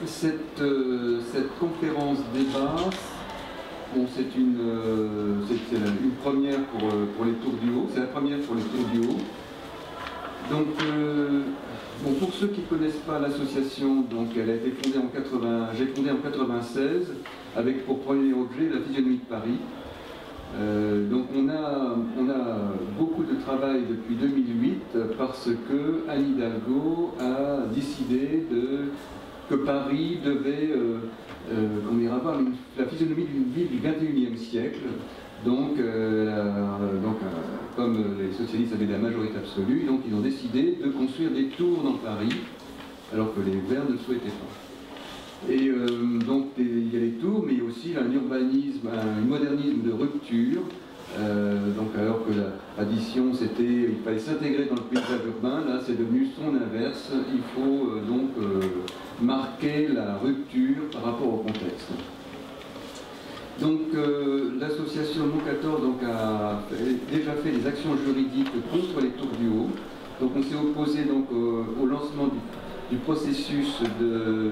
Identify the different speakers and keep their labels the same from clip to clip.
Speaker 1: cette conférence débat, bon, c'est une première pour les Tours du Haut, c'est la première pour les Tours du Haut. Donc, bon, pour ceux qui ne connaissent pas l'association, donc elle a été fondée j'ai fondé en 96 avec pour premier objet la physionomie de Paris. Donc on a beaucoup de travail depuis 2008 parce que Anne Hidalgo a décidé que Paris devait avoir la physionomie d'une ville du XXIe siècle. Donc, comme les socialistes avaient la majorité absolue, donc ils ont décidé de construire des tours dans Paris, alors que les Verts ne le souhaitaient pas. Et donc il y a les tours, mais aussi un urbanisme, un modernisme de rupture. Donc alors que la tradition c'était, il fallait s'intégrer dans le paysage urbain, là c'est devenu son inverse. Il faut donc marquer la rupture par rapport au contexte. Donc l'association Mont 14 donc, a déjà fait des actions juridiques contre les tours du Haut. Donc on s'est opposé donc, au lancement du processus de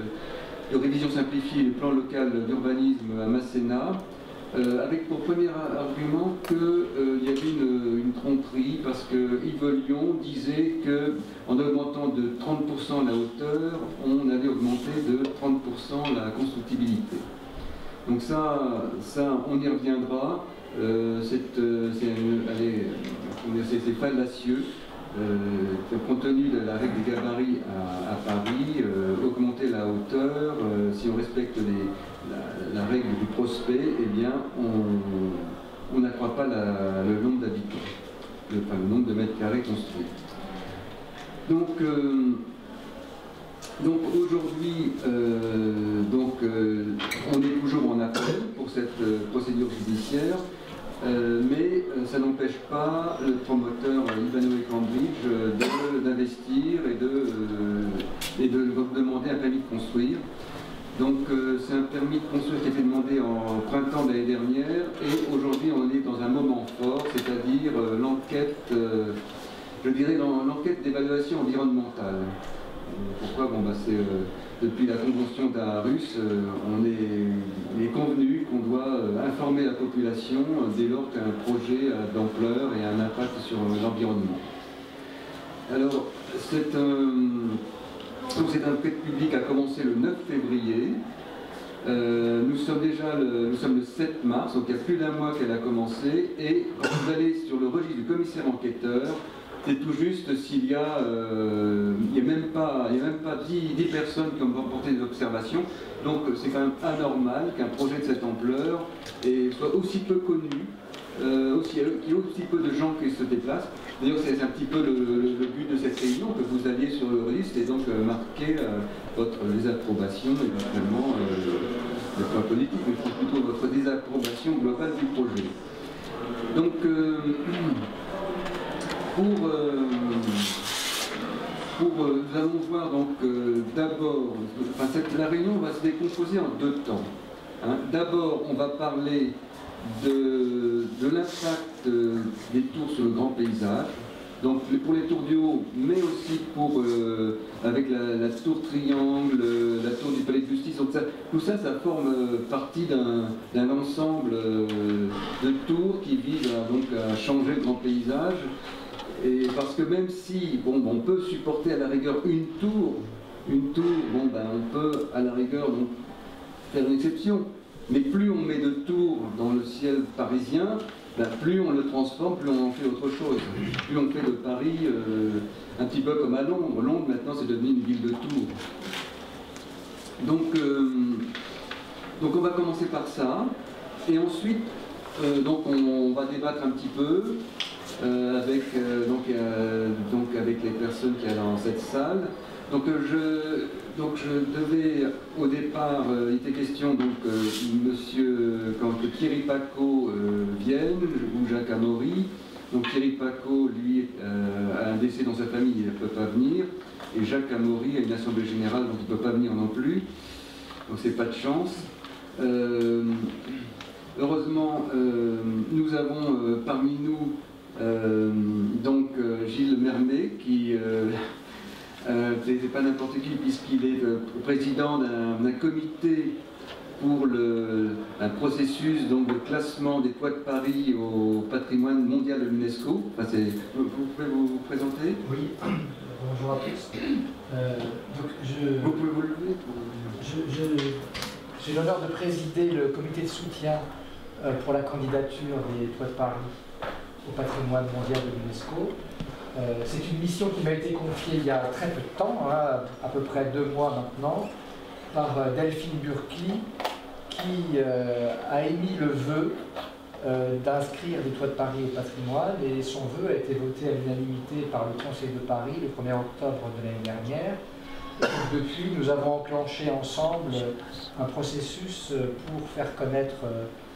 Speaker 1: révision simplifiée du plan local d'urbanisme à Masséna, avec pour premier argument qu'il y avait une tromperie parce que Yves Lion disait qu'en augmentant de 30% la hauteur, on allait augmenter de 30% la constructibilité. Donc ça, on y reviendra. C'est fallacieux. Compte tenu de la règle des gabarits à Paris, augmenter la hauteur, si on respecte la règle du prospect, eh bien, on n'accroît pas le nombre d'habitants, le nombre de mètres carrés construits. Donc aujourd'hui, on est toujours en appel pour cette procédure judiciaire, mais ça n'empêche pas le promoteur Ivanhoe Cambridge d'investir et de demander un permis de construire. Donc c'est un permis de construire qui a été demandé en printemps de l'année dernière, et aujourd'hui on est dans un moment fort, c'est-à-dire l'enquête, je dirais l'enquête d'évaluation environnementale. Pourquoi? Bon, c'est depuis la convention d'Aarhus, on est convenu qu'on doit informer la population dès lors qu'un projet d'ampleur et un impact sur l'environnement. Alors, cette enquête publique a commencé le 9 février. Nous sommes le 7 mars, donc il y a plus d'un mois qu'elle a commencé, et quand vous allez sur le registre du commissaire enquêteur, c'est tout juste s'il y a, il n'y a même pas 10 personnes qui ont porté des observations, donc c'est quand même anormal qu'un projet de cette ampleur soit aussi peu connu, qu'il y ait aussi peu de gens qui se déplacent. D'ailleurs c'est un petit peu le but de cette réunion, que vous alliez sur le registre et donc marquer votre désapprobation, éventuellement, pas politique, mais plutôt votre désapprobation globale du projet. Donc, nous allons voir donc d'abord, la réunion va se décomposer en deux temps. Hein. D'abord, on va parler de l'impact des tours sur le grand paysage, donc pour les tours du Haut, mais aussi avec la tour Triangle, la tour du Palais de Justice. Donc tout ça, ça forme partie d'un ensemble de tours qui visent à changer le grand paysage. Et parce que même si on peut supporter à la rigueur une tour, on peut à la rigueur donc, faire une exception. Mais plus on met de tours dans le ciel parisien, plus on le transforme, plus on en fait autre chose. Plus on fait de Paris un petit peu comme à Londres. Londres maintenant c'est devenu une ville de tours. Donc on va commencer par ça. Et ensuite, on va débattre un petit peu. Avec les personnes qui sont dans cette salle. Donc je devais au départ, il était question que Thierry Paco vienne, ou Jacques Amaury. Donc Thierry Paco, lui, a un décès dans sa famille, il ne peut pas venir, et Jacques Amaury a une assemblée générale, donc il ne peut pas venir non plus. Donc c'est pas de chance. Heureusement, nous avons parmi nous Gilles Mermet qui c'est pas n'importe qui, puisqu'il est président d'un comité pour un processus donc, de classement des toits de Paris au patrimoine mondial de l'UNESCO. Enfin, vous pouvez vous présenter?
Speaker 2: Oui, bonjour à tous.
Speaker 1: Vous pouvez vous lever?
Speaker 2: J'ai l'honneur de présider le comité de soutien pour la candidature des toits de Paris au patrimoine mondial de l'UNESCO. C'est une mission qui m'a été confiée il y a très peu de temps, hein, à peu près 2 mois maintenant, par Delphine Burki, qui a émis le vœu d'inscrire les toits de Paris au patrimoine, et son vœu a été voté à l'unanimité par le Conseil de Paris le 1er octobre de l'année dernière. Et depuis, nous avons enclenché ensemble un processus pour faire connaître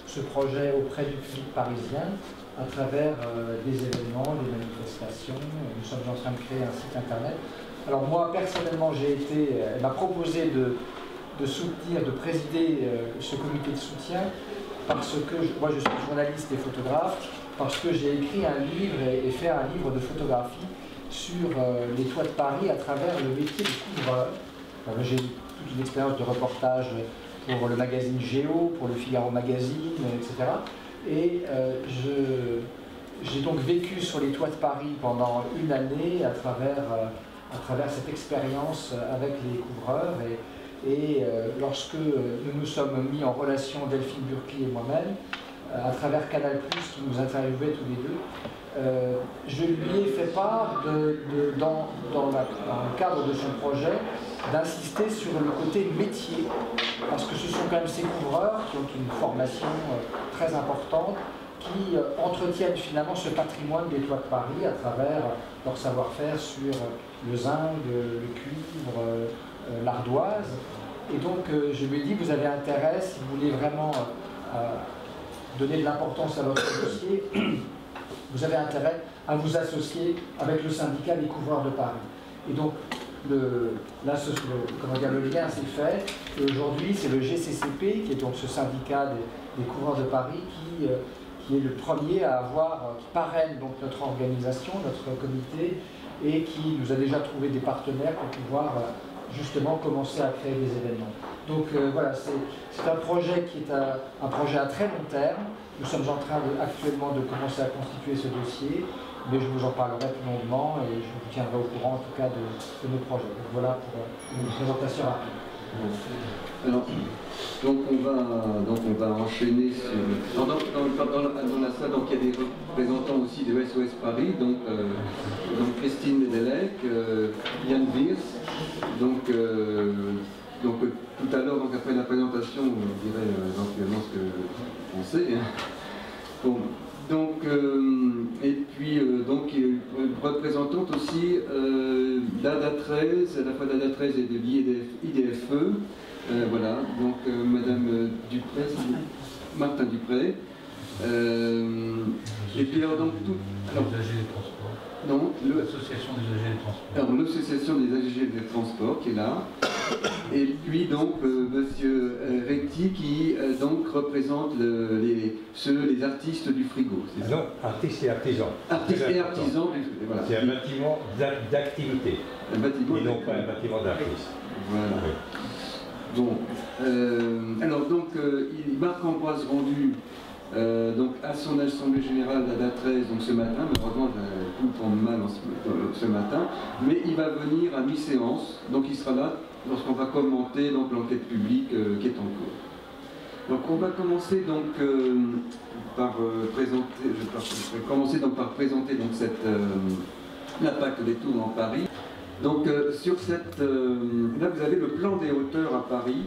Speaker 2: ce projet auprès du public parisien à travers des événements, des manifestations. Nous sommes en train de créer un site internet. Alors moi, personnellement, elle m'a proposé de soutenir, de présider ce comité de soutien parce que moi je suis journaliste et photographe, parce que j'ai écrit un livre et fait un livre de photographie sur les toits de Paris à travers le métier de couvreur. J'ai toute une expérience de reportage pour le magazine Géo, pour le Figaro Magazine, etc. Et j'ai donc vécu sur les toits de Paris pendant une année à travers cette expérience avec les couvreurs. Et lorsque nous nous sommes mis en relation, Delphine Burki et moi-même, à travers Canal+, qui nous interviewait tous les deux, je lui ai fait part, dans le cadre de son projet, d'insister sur le côté métier, parce que ce sont quand même ces couvreurs qui ont une formation très importante, qui entretiennent finalement ce patrimoine des toits de Paris à travers leur savoir-faire sur le zinc, le cuivre, l'ardoise. Et donc je lui ai dit, vous avez intérêt, si vous voulez vraiment donner de l'importance à votre dossier, vous avez intérêt à vous associer avec le syndicat des couvreurs de Paris. Et donc le lien s'est fait. Et aujourd'hui, c'est le GCCP, qui est donc ce syndicat des couvreurs de Paris, qui est le premier à qui parraine donc notre organisation, notre comité, et qui nous a déjà trouvé des partenaires pour pouvoir justement commencer à créer des événements. Donc voilà, c'est un projet qui est un projet à très long terme. Nous sommes en train actuellement de commencer à constituer ce dossier, mais je vous en parlerai plus longuement et je vous tiendrai au courant en tout cas de nos projets. Donc voilà pour une présentation rapide.
Speaker 1: Alors, donc on va enchaîner sur... Dans la salle, donc, il y a des représentants aussi de SOS Paris, donc Christine Nedelec, Yann Wiers, donc tout à l'heure, après la présentation, on dirait éventuellement ce que vous pensez. Hein. Bon, donc, et puis, donc, il y a une représentante aussi d'ADA 13, à la fois d'ADA 13 et de l'IDFE. Voilà, donc Madame Dupré, Martin Dupré. Et puis alors donc tout. Alors,
Speaker 3: les AG des transports.
Speaker 1: Non,
Speaker 3: l'association des AG des transports.
Speaker 1: Alors l'association des AG des transports qui est là. Et puis donc Monsieur Recti qui donc représente les artistes du frigo.
Speaker 4: Ah non, artistes et artisans.
Speaker 1: Artistes et artisans du frigo. Voilà.
Speaker 4: C'est un bâtiment d'activité.
Speaker 1: Un bâtiment.
Speaker 4: Et non pas un bâtiment d'artistes.
Speaker 1: Voilà.
Speaker 4: Oui.
Speaker 1: Bon, alors donc Marc-Ambroise Rendu donc à son assemblée générale d'ADA 13 donc ce matin, malheureusement tout tombe mal ce matin, mais il va venir à mi-séance, donc il sera là lorsqu'on va commenter donc l'enquête publique qui est en cours. Donc on va commencer donc par présenter donc l'impact des tours en Paris. Donc sur là vous avez le plan des hauteurs à Paris.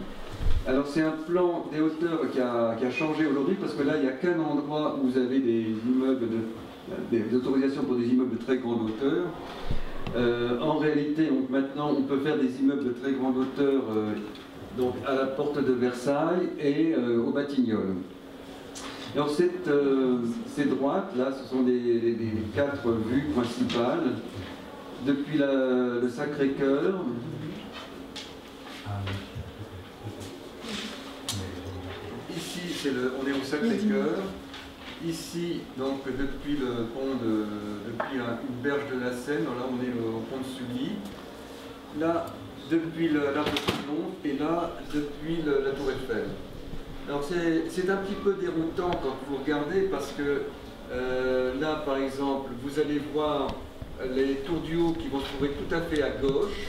Speaker 1: Alors c'est un plan des hauteurs qui a changé aujourd'hui parce que là il n'y a qu'un endroit où vous avez des immeubles, des autorisations pour des immeubles de très grande hauteur. En réalité maintenant on peut faire des immeubles de très grande hauteur donc à la porte de Versailles et au Batignolles. Alors ces droites là ce sont les 4 vues principales. Depuis le Sacré-Cœur, ici on est au Sacré-Cœur, ici donc depuis le pont depuis une berge de la Seine, là on est au pont de Sully, là depuis l'Arc de Triomphe et là depuis la Tour Eiffel. Alors c'est un petit peu déroutant quand vous regardez parce que là par exemple vous allez voir les tours du haut qui vont se trouver tout à fait à gauche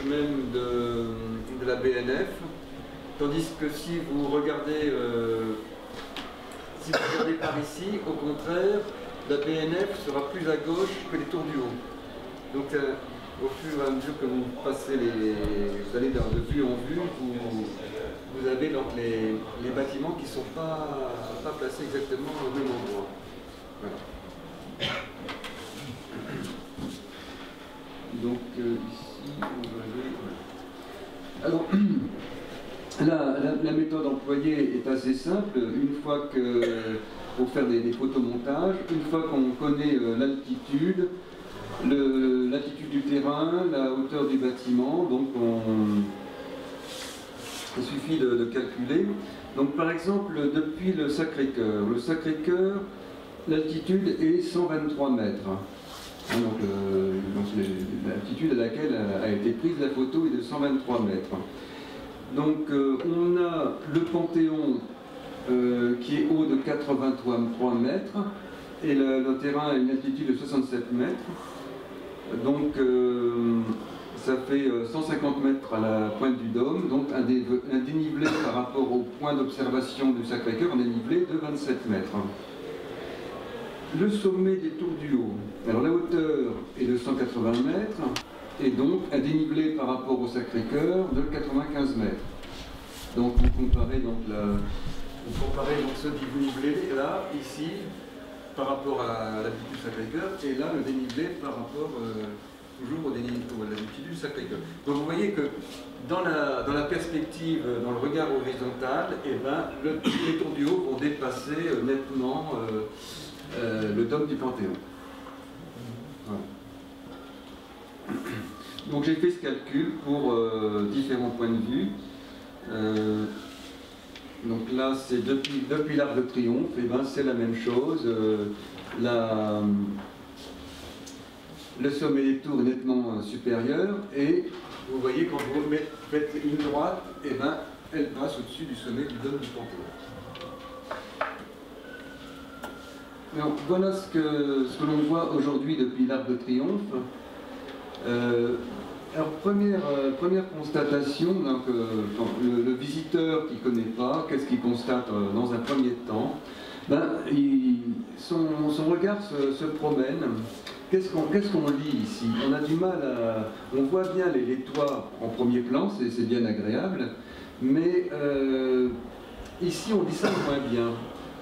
Speaker 1: même de la BNF, tandis que si vous regardez par ici, au contraire, la BNF sera plus à gauche que les tours du haut. Donc au fur et à mesure que vous passez vous allez de vue en vue, vous avez donc les bâtiments qui ne sont pas placés exactement au même endroit. Voilà. Donc ici, on va aller... Alors, la méthode employée est assez simple. Une fois que, pour faire des photomontages, une fois qu'on connaît l'altitude, l'attitude du terrain, la hauteur du bâtiment, donc il suffit de calculer. Donc par exemple, depuis le Sacré-Cœur, l'altitude est 123 mètres. Donc l'altitude à laquelle a été prise la photo est de 123 mètres. Donc on a le Panthéon qui est haut de 83 mètres et le terrain a une altitude de 67 mètres. Donc ça fait 150 mètres à la pointe du dôme, donc un dénivelé par rapport au point d'observation du Sacré-Cœur, un dénivelé de 27 mètres. Le sommet des tours du haut, alors la hauteur est de 180 mètres, et donc un dénivelé par rapport au Sacré-Cœur de 95 mètres. Donc vous comparez donc ce dénivelé là, ici, par rapport à l'altitude du Sacré-Cœur, et là le dénivelé par rapport toujours à l'altitude du Sacré-Cœur. Donc vous voyez que dans la perspective, dans le regard horizontal, eh ben, les tours du haut vont dépasser nettement le dôme du Panthéon. Voilà. Donc j'ai fait ce calcul pour différents points de vue. Donc là, c'est depuis l'Arc de Triomphe, et ben, c'est la même chose. Le sommet des tours est nettement supérieur, et vous voyez quand vous faites une droite, et ben, elle passe au-dessus du sommet du dôme du Panthéon. Alors, voilà ce que l'on voit aujourd'hui depuis l'Arc de Triomphe. Alors première constatation, donc, le visiteur qui ne connaît pas, qu'est-ce qu'il constate dans un premier temps? Son regard se promène. Qu'est-ce qu'on lit ici? On a du mal à... On voit bien les toits en premier plan, c'est bien agréable, mais ici on distingue moins bien.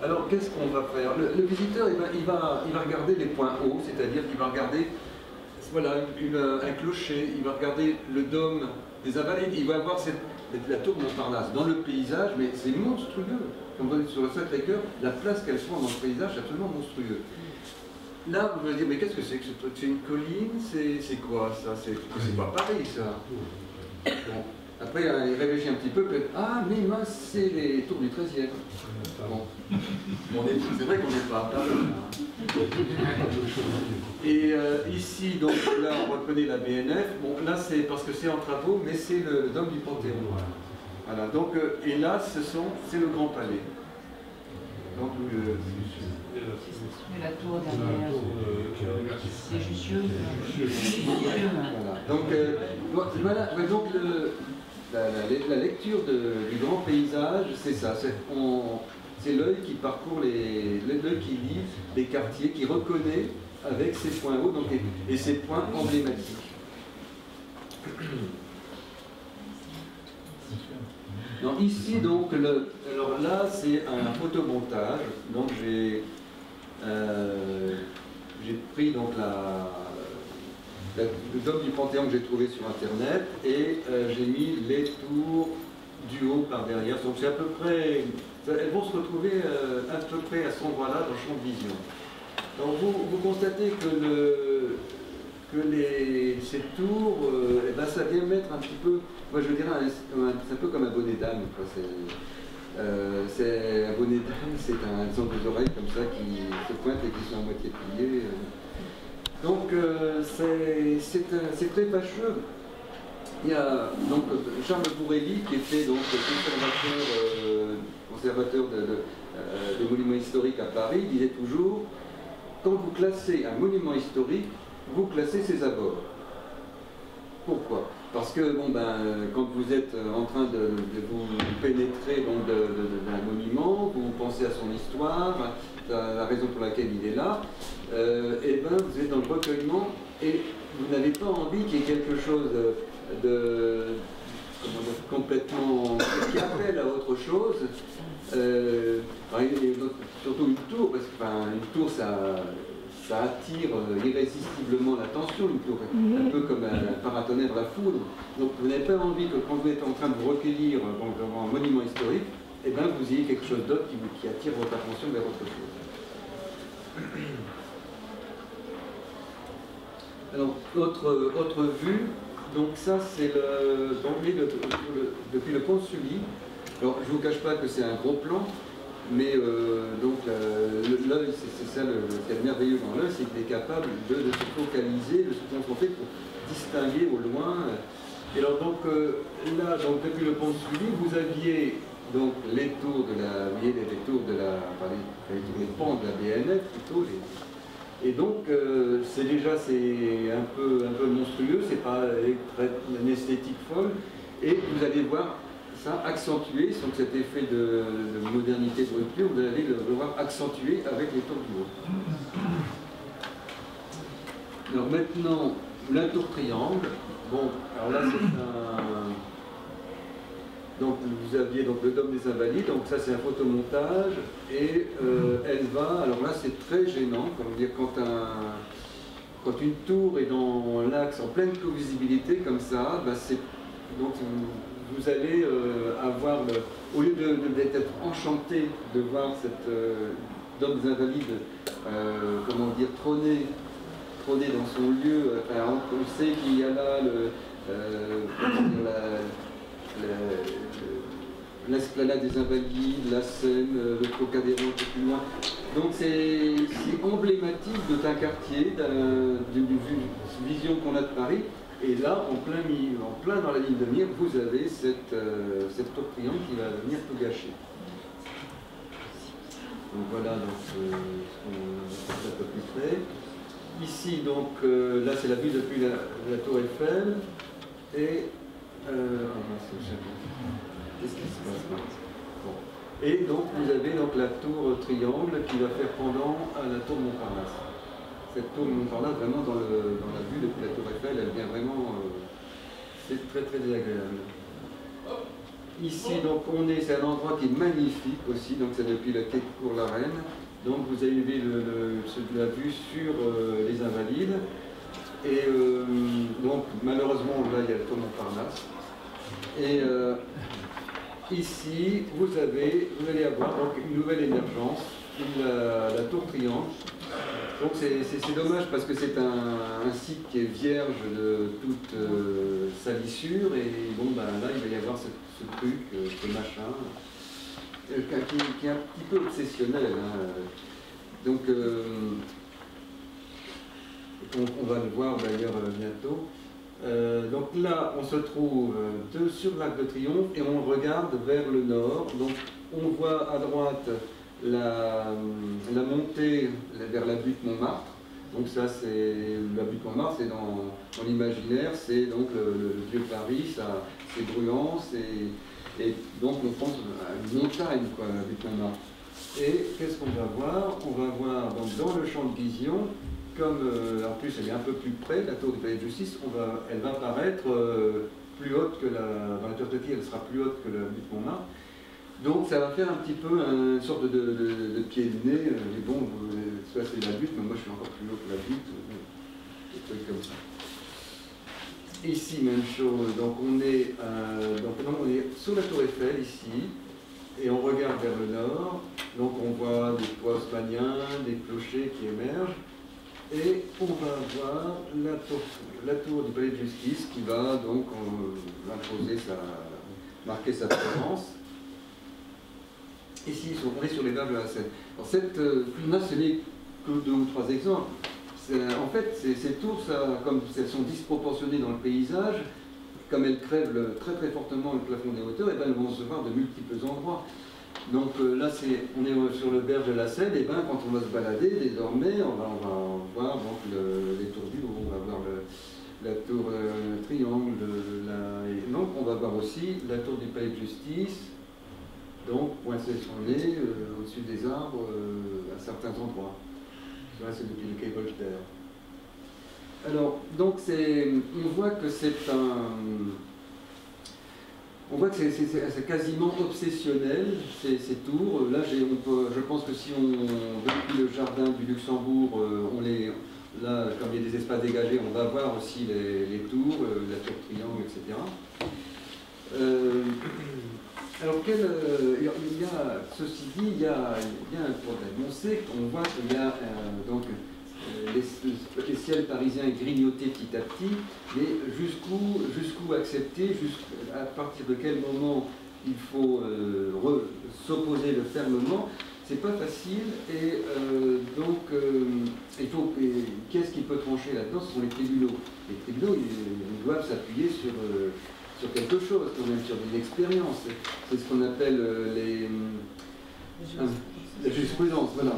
Speaker 1: Alors qu'est-ce qu'on va faire? Le visiteur, il va regarder les points hauts, c'est-à-dire qu'il va regarder voilà, un clocher, il va regarder le dôme des Invalides, il va voir la tour Montparnasse dans le paysage, mais c'est monstrueux. Comme vous voyez sur le Sacré-Cœur, la place qu'elle prend dans le paysage, c'est absolument monstrueux. Là, vous allez dire, mais qu'est-ce que c'est que ce truc? C'est une colline? C'est quoi ça? C'est pas pareil ça. Bon. Après, il réfléchit un petit peu, peut-être, ah, mais mince, c'est les tours du 13e. Bon. C'est vrai qu'on n'est pas. Et ici, donc là, on reconnaît la BNF. Bon, là, c'est parce que c'est en travaux, mais c'est le dôme du Panthéon. Voilà. Donc, et là, c'est le Grand Palais. Donc,
Speaker 5: la tour derrière, c'est Jussieu.
Speaker 1: Voilà. Donc, voilà. Donc la lecture du grand paysage, c'est ça. C'est l'œil qui parcourt l'œil qui lit les quartiers, qui reconnaît avec ses points hauts donc, et ses points emblématiques. Donc ici, donc, alors là, c'est un photomontage. Donc j'ai pris donc le dôme du Panthéon que j'ai trouvé sur Internet et j'ai mis les tours du haut par derrière. Donc c'est à peu près, elles vont se retrouver à peu près à cet endroit-là dans le champ de vision. Donc vous constatez que ces tours, eh ben, ça vient mettre un petit peu, moi je dirais, c'est un peu comme un bonnet d'âme. C'est un bonnet d'âme, c'est un son des oreilles comme ça qui se pointe et qui sont à moitié pliées. Donc c'est très fâcheux. Il y a donc Charles Bourrelli qui était donc conservateur des monuments historiques à Paris, disait toujours: quand vous classez un monument historique, vous classez ses abords. Pourquoi? Parce que quand vous êtes en train de vous pénétrer d'un monument, vous pensez à son histoire, à la raison pour laquelle il est là, et vous êtes dans le recueillement et vous n'avez pas envie qu'il y ait quelque chose complètement qui appelle à autre chose. Surtout une tour, parce qu'une tour ça attire irrésistiblement l'attention, une tour, un peu comme un paratonnerre la foudre. Donc vous n'avez pas envie que quand vous êtes en train de vous recueillir devant un monument historique, vous ayez quelque chose d'autre qui attire votre attention vers autre chose. Alors, autre vue, donc ça c'est depuis le pont de Sully. Alors je ne vous cache pas que c'est un gros plan, mais l'œil, c'est ça ce qui est merveilleux dans l'œil, c'est qu'il est capable de se focaliser, de se concentrer pour distinguer au loin. Et alors là, depuis le pont de Sully, vous aviez donc les tours de les pans de la BNF plutôt. Et donc c'est un peu monstrueux, c'est pas une esthétique folle, et vous allez voir ça accentué, donc cet effet de modernité, de rupture, vous allez le voir accentué avec les tours du haut. Alors maintenant, la tour triangle. Bon, alors là c'est un... Donc vous aviez donc le dôme des Invalides, donc ça c'est un photomontage, et elle va, alors là c'est très gênant, comme dire, quand une tour est dans l'axe en pleine co-visibilité comme ça, donc vous allez avoir, au lieu d'être enchanté de voir cette dôme des Invalides, trôner dans son lieu, on sait qu'il y a là l'esplanade des Invalides, la Seine, le Trocadéro un peu plus loin. Donc c'est emblématique d'un quartier, d'une vision qu'on a de Paris. Et là, en plein dans la ligne de mire, vous avez cette tour triangle qui va venir tout gâcher. Donc voilà ce qu'on a un peu plus près. Ici, donc, là c'est la vue depuis la tour Eiffel. Et qu'est-ce qui se passe là? Bon. Et donc vous avez la tour triangle qui va faire pendant à la tour Montparnasse. Cette tour Montparnasse, vraiment dans la vue depuis la tour Eiffel, elle vient vraiment... c'est très très désagréable. Ici, donc, c'est un endroit qui est magnifique aussi, donc c'est depuis le quai de Cours-la-Reine. Donc vous avez la vue sur les Invalides. Et donc malheureusement, là il y a la tour Montparnasse. Et ici, vous allez avoir donc une nouvelle émergence, la tour triangle. Donc c'est dommage parce que c'est un site qui est vierge de toute salissure, et là il va y avoir ce truc, ce machin, qui est un petit peu obsessionnel. Donc on va le voir d'ailleurs bientôt. Donc là on se trouve sur l'Arc de Triomphe et on regarde vers le nord. Donc on voit à droite la montée vers la butte Montmartre. Donc ça c'est la butte Montmartre, c'est dans l'imaginaire, c'est donc le vieux Paris, c'est bruyant, et donc on pense à une montagne, quoi, la butte Montmartre. Et qu'est-ce qu'on va voir? On va voir donc dans le champ de vision, comme en plus elle est un peu plus près, la tour du palais de justice, elle va paraître plus haute que dans la tour de Turquie, elle sera plus haute que la butte Montmartre. Donc ça va faire un petit peu une sorte de pied de nez, mais bon, soit c'est la butte, mais moi je suis encore plus haut que la butte, des trucs comme ça. Ici, même chose, donc on est sous la tour Eiffel, ici, et on regarde vers le nord, donc on voit des toits haussmanniens, des clochers qui émergent, et on va voir la tour du palais de justice qui va donc marquer sa présence. Ici, on est sur les berges de la Seine. Alors là, ce n'est que 2 ou 3 exemples. en fait, ces tours, comme elles sont disproportionnées dans le paysage, comme elles crèvent très très fortement le plafond des hauteurs, et ben, elles vont se voir de multiples endroits. Donc là, on est sur le berge de la Seine, et ben, quand on va se balader, désormais, on va voir donc, les tours du haut, on va voir la tour triangle, et donc on va voir aussi la tour du palais de justice, donc pointer son nez au-dessus des arbres à certains endroits. Là, c'est depuis le quai Voltaire. Alors, donc on voit que c'est c'est quasiment obsessionnel, ces tours. Là, je pense que si on depuis le jardin du Luxembourg, là, comme il y a des espaces dégagés, on va voir aussi les tours, la tour triangle, etc. Alors, ceci dit, il y a un problème. On sait qu'on voit qu'il y a donc les ciels parisiens grignotés petit à petit, mais jusqu'où accepter, à partir de quel moment il faut s'opposer fermement, c'est pas facile, et donc qu'est-ce qui peut trancher là-dedans? Ce sont les tribunaux. Les tribunaux, ils doivent s'appuyer sur quelque chose, quand même, sur une expérience. C'est ce qu'on appelle la jurisprudence, voilà.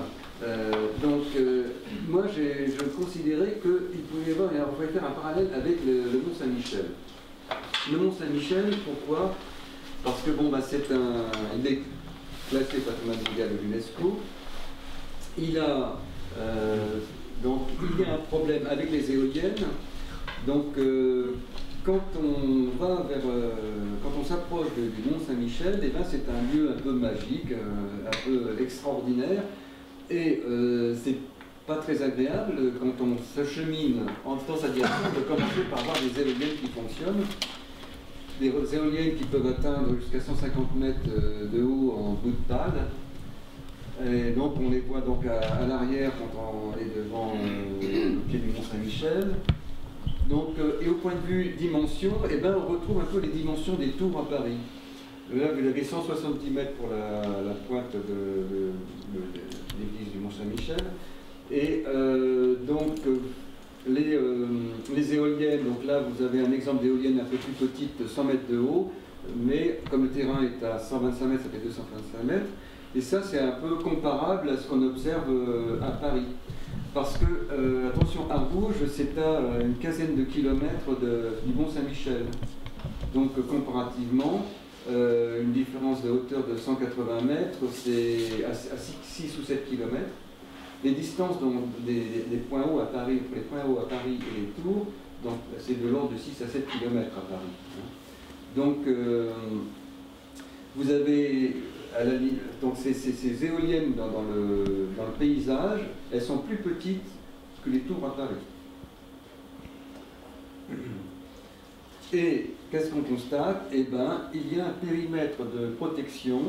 Speaker 1: Moi, je considérais qu'il pouvait faire un parallèle avec le Mont Saint-Michel. Le Mont Saint-Michel, pourquoi? Parce que bon, il est classé patrimoine mondial de l'UNESCO. Il y a un problème avec les éoliennes. Donc, quand on s'approche du Mont Saint-Michel, eh ben, c'est un lieu un peu magique, un peu extraordinaire. Et c'est pas très agréable quand on s'achemine dans sa direction de commencer par avoir des éoliennes qui fonctionnent. Des éoliennes qui peuvent atteindre jusqu'à 150 mètres de haut en bout de pale. Et donc on les voit donc à l'arrière quand on est devant le pied du Mont Saint-Michel. Donc, et au point de vue dimension, eh ben, on retrouve un peu les dimensions des tours à Paris. Là, vous avez 170 mètres pour la pointe de l'église du Mont-Saint-Michel. Et donc, les éoliennes, donc là, vous avez un exemple d'éolienne un peu plus petite, 100 mètres de haut, mais comme le terrain est à 125 mètres, ça fait 225 mètres. Et ça, c'est un peu comparable à ce qu'on observe à Paris. Parce que, attention, à Rouge, c'est à une quinzaine de kilomètres du Mont-Saint-Michel. Donc, comparativement, une différence de hauteur de 180 mètres, c'est à 6 ou 7 km. Les distances des points hauts à Paris, entre les points hauts à Paris et les tours, c'est de l'ordre de 6 à 7 km à Paris. Donc, vous avez, donc ces éoliennes dans le paysage, elles sont plus petites que les tours à Paris. Et qu'est-ce qu'on constate? Eh bien, il y a un périmètre de protection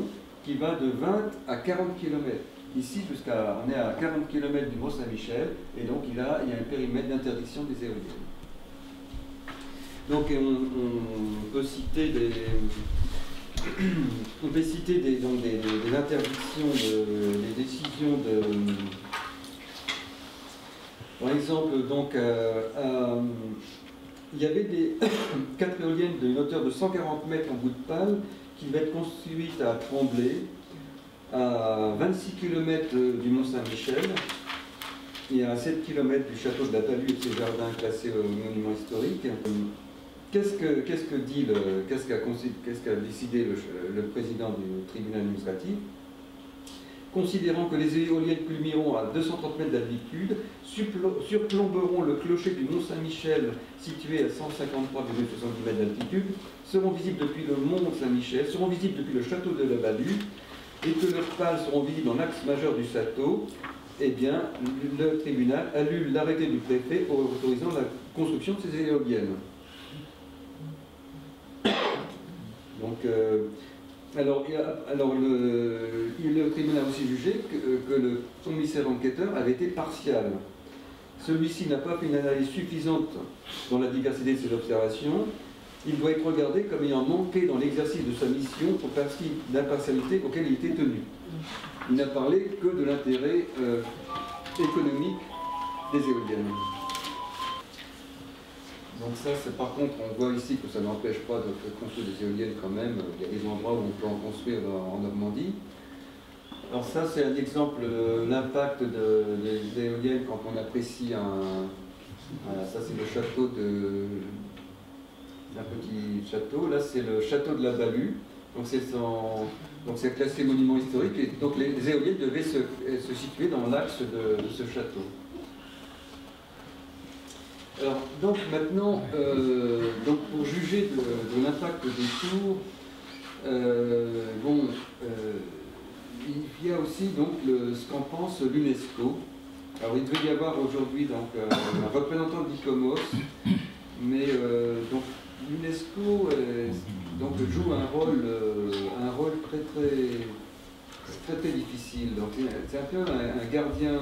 Speaker 1: qui va de 20 à 40 km. Ici, on est à 40 km du Mont-Saint-Michel, et donc il y a un périmètre d'interdiction des éoliennes. Donc on peut citer des interdictions, des décisions de... Par exemple, donc, il y avait 4 éoliennes d'une hauteur de 140 mètres en bout de pale qui devaient être construites à Tremblay, à 26 km du Mont-Saint-Michel et à 7 km du château de la Talue et de ses jardins classés au monument historique. Qu'est-ce qu'a décidé le président du tribunal administratif? Considérant que les éoliennes culmineront à 230 mètres d'altitude, surplomberont le clocher du Mont-Saint-Michel situé à 153,70 mètres d'altitude, seront visibles depuis le Mont Saint-Michel, seront visibles depuis le château de la Balue, et que leurs pales seront visibles en axe majeur du château, eh bien, le tribunal annule l'arrêté du préfet autorisant la construction de ces éoliennes. Donc, le tribunal a aussi jugé que le commissaire enquêteur avait été partial. Celui-ci n'a pas fait une analyse suffisante dans la diversité de ses observations. Il doit être regardé comme ayant manqué dans l'exercice de sa mission au principe d'impartialité auquel il était tenu. Il n'a parlé que de l'intérêt économique des éoliennes. Donc ça, par contre, on voit ici que ça n'empêche pas de construire des éoliennes quand même. Il y a des endroits où on peut en construire en Normandie. Alors ça, c'est un exemple de l'impact des éoliennes quand on apprécie ça, c'est le château un petit château. Là, c'est le château de la Balue. Donc c'est classé monument historique. Et donc les éoliennes devaient se situer dans l'axe de ce château. Alors, donc maintenant, donc pour juger de l'impact des tours, il y a aussi donc ce qu'en pense l'UNESCO. Alors il devait y avoir aujourd'hui donc un représentant de l'ICOMOS, mais donc l'UNESCO joue un rôle très difficile. Donc c'est un peu un gardien,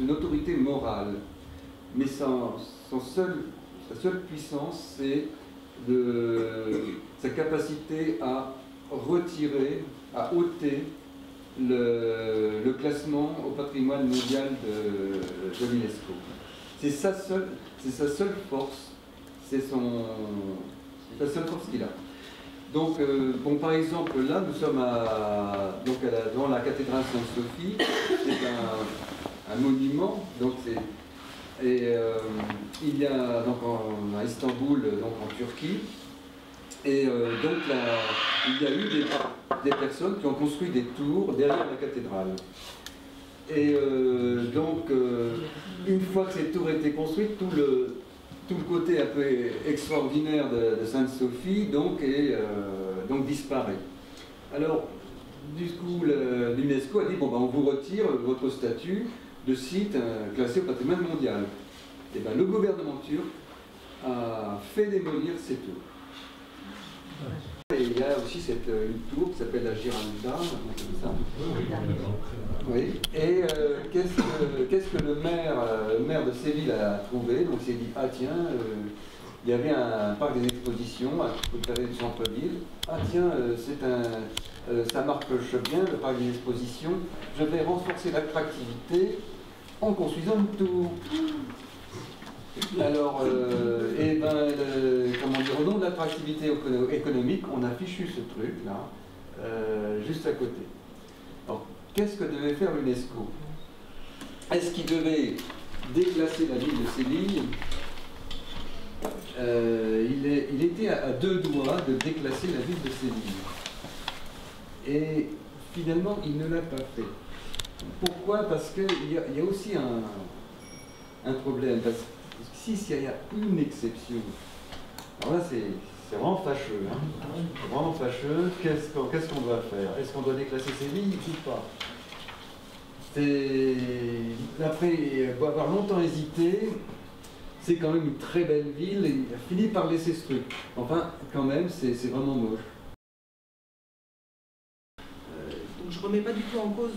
Speaker 1: une autorité morale, mais sa seule puissance, c'est sa capacité à retirer, à ôter le classement au patrimoine mondial de l'UNESCO. C'est sa seule force, c'est la seule force qu'il a. Donc, par exemple, là, nous sommes dans la cathédrale Sainte-Sophie. C'est un monument. Donc il y a donc à Istanbul, donc en Turquie. Et donc il y a eu des personnes qui ont construit des tours derrière la cathédrale. Et une fois que ces tours étaient construites, tout le côté un peu extraordinaire de Sainte-Sophie disparaît. Alors, du coup, l'UNESCO a dit, bon, on vous retire votre statut de site classé au patrimoine mondial. Et bien, le gouvernement turc a fait démolir ces tours. Et il y a aussi une tour qui s'appelle la Giralda. Oui. Et qu'est-ce que le maire de Séville a trouvé? Donc il s'est dit, ah tiens, il y avait un parc des expositions à côté du centre-ville. Ah tiens, ça marche bien, le parc des expositions. Je vais renforcer l'attractivité en construisant une tour. Alors, au nom de l'attractivité économique, on a fichu ce truc-là, juste à côté. Alors, qu'est-ce que devait faire l'UNESCO? Est-ce qu'il devait déclasser la ville de Séville? Il était à deux doigts de déclasser la ville de Séville. Et finalement, il ne l'a pas fait. Pourquoi? Parce qu'il y a aussi un problème. Parce que s'il y a une exception, alors là c'est vraiment fâcheux. Hein. C'est vraiment fâcheux. Qu'est-ce qu'on doit faire? Est-ce qu'on doit déclasser Séville ou pas? Après avoir longtemps hésité, c'est quand même une très belle ville et il a fini par laisser ce truc. Enfin, quand même, c'est vraiment moche.
Speaker 6: Donc je ne remets pas du tout en cause